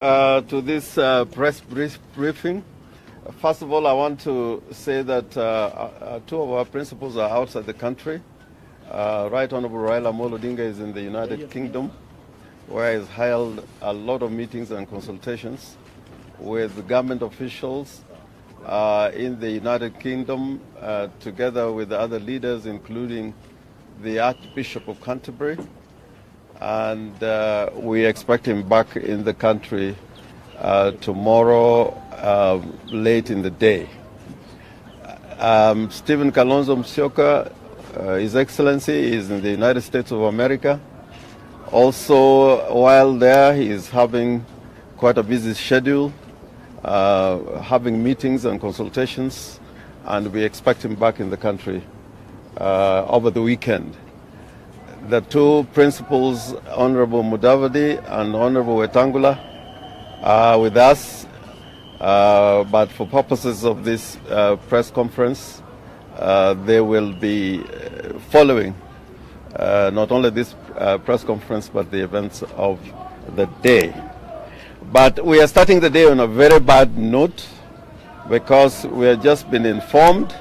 to this press briefing. First of all, I want to say that two of our principals are outside the country. Right Honorable Raila Amolo Odinga is in the United Kingdom, where he's held a lot of meetings and consultations with government officials in the United Kingdom, together with other leaders, including the Archbishop of Canterbury. And we expect him back in the country tomorrow late in the day. Stephen Kalonzo Musyoka, His Excellency, is in the United States of America. Also, while there, he is having quite a busy schedule, having meetings and consultations, and we expect him back in the country over the weekend. The two principals, Honorable Mudavadi and Honorable Wetangula, are with us, but for purposes of this press conference, they will be following not only this press conference, but the events of the day. But we are starting the day on a very bad note, because we have just been informed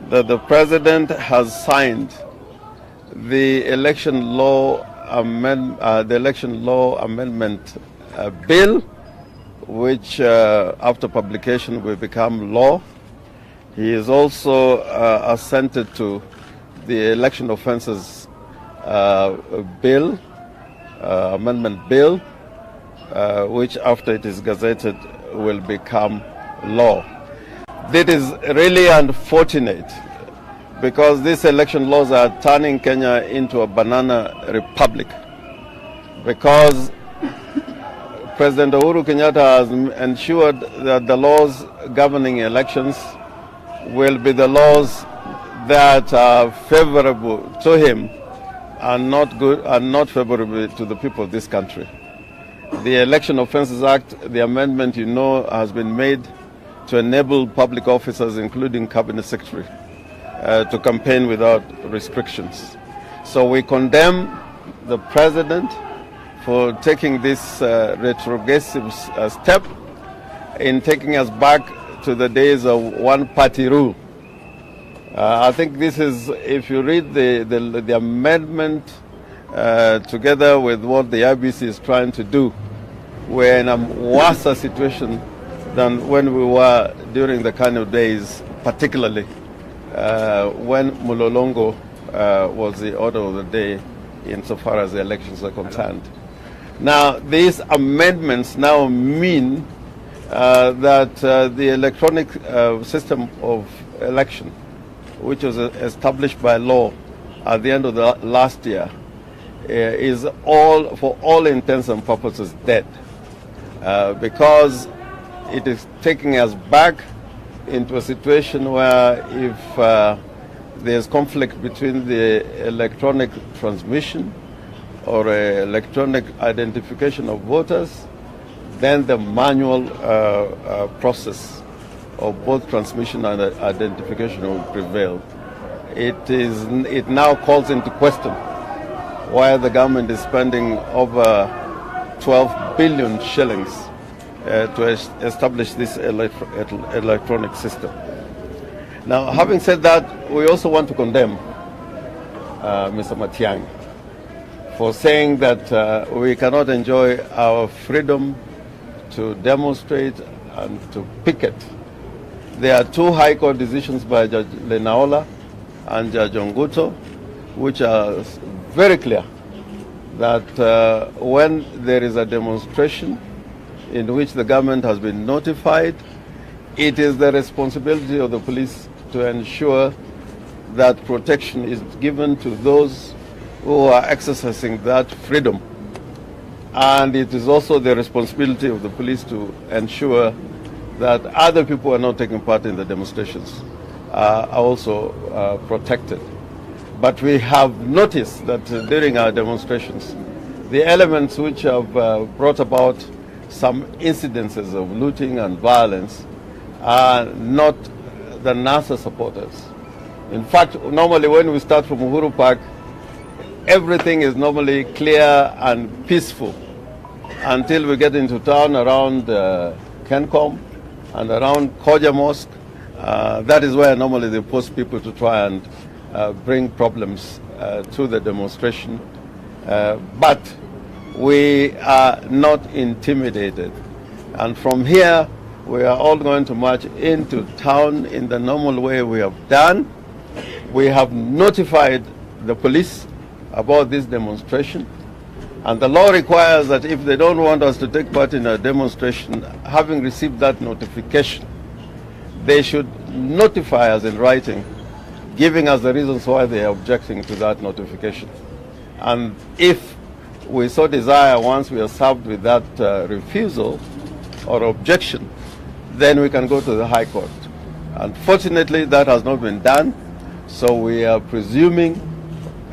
that the President has signed the election law amendment bill, which after publication will become law. He is also assented to the election offences bill, amendment bill, which after it is gazetted will become law. That is really unfortunate, because these election laws are turning Kenya into a banana republic, because President Uhuru Kenyatta has ensured that the laws governing elections will be the laws that are favorable to him and not favorable to the people of this country. The Election Offences Act, the amendment has been made to enable public officers, including Cabinet Secretary, to campaign without restrictions. So we condemn the President for taking this retrogressive step in taking us back to the days of one-party rule. I think this is, if you read the amendment together with what the IBC is trying to do, we're in a worse situation than when we were during the kind of days, particularly when Mulolongo was the order of the day insofar as the elections are concerned. Now, these amendments now mean that the electronic system of election, which was established by law at the end of the last year, is for all intents and purposes dead, because it is taking us back into a situation where if there's conflict between the electronic transmission or electronic identification of voters, then the manual process of both transmission and identification will prevail. It now calls into question why the government is spending over 12 billion shillings to establish this electronic system. Now, having said that, we also want to condemn Mr. Matiang'i for saying that we cannot enjoy our freedom to demonstrate and to picket. There are two High Court decisions by Judge Lenaola and Judge Onguto, which are very clear that when there is a demonstration in which the government has been notified, it is the responsibility of the police to ensure that protection is given to those who are exercising that freedom. And it is also the responsibility of the police to ensure that other people who are not taking part in the demonstrations are also protected. But we have noticed that during our demonstrations, the elements which have brought about some incidences of looting and violence are not the NASA supporters. In fact, normally when we start from Uhuru Park, everything is normally clear and peaceful. until we get into town around Kencom and around Koja Mosque. That is where normally they post people to try and bring problems to the demonstration. But we are not intimidated. And from here, we are all going to march into town in the normal way we have done. We have notified the police about this demonstration. And the law requires that if they don't want us to take part in a demonstration, having received that notification, they should notify us in writing, giving us the reasons why they are objecting to that notification. And if we so desire, once we are served with that refusal or objection, then we can go to the High Court. Unfortunately, that has not been done, so we are presuming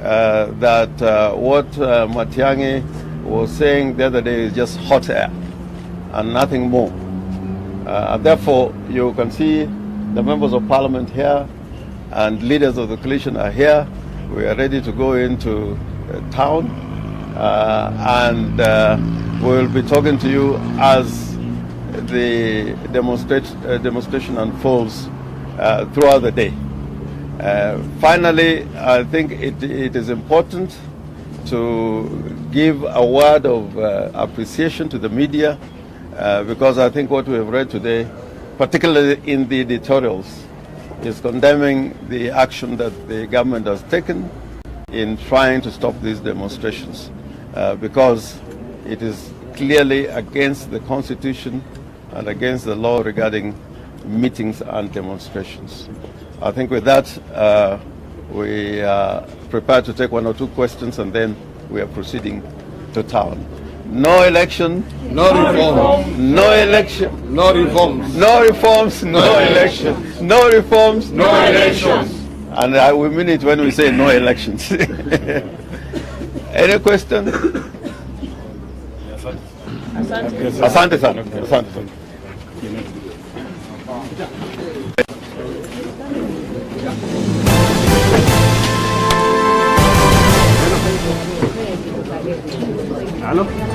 that what Matiang'i was saying the other day is just hot air and nothing more. And therefore, you can see the members of parliament here and leaders of the coalition are here. We are ready to go into town and we will be talking to you as the demonstration unfolds throughout the day. Finally, I think it is important to give a word of appreciation to the media because I think what we have read today, particularly in the editorials, is condemning the action that the government has taken in trying to stop these demonstrations because it is clearly against the Constitution and against the law regarding meetings and demonstrations. I think with that, we are prepared to take one or two questions and then we are proceeding to town. No election. No reforms. No election. No reforms. No reforms. No election. No reforms. No elections. And we mean it when we say no elections. Any question? Asante sana. Asante sana. Hello?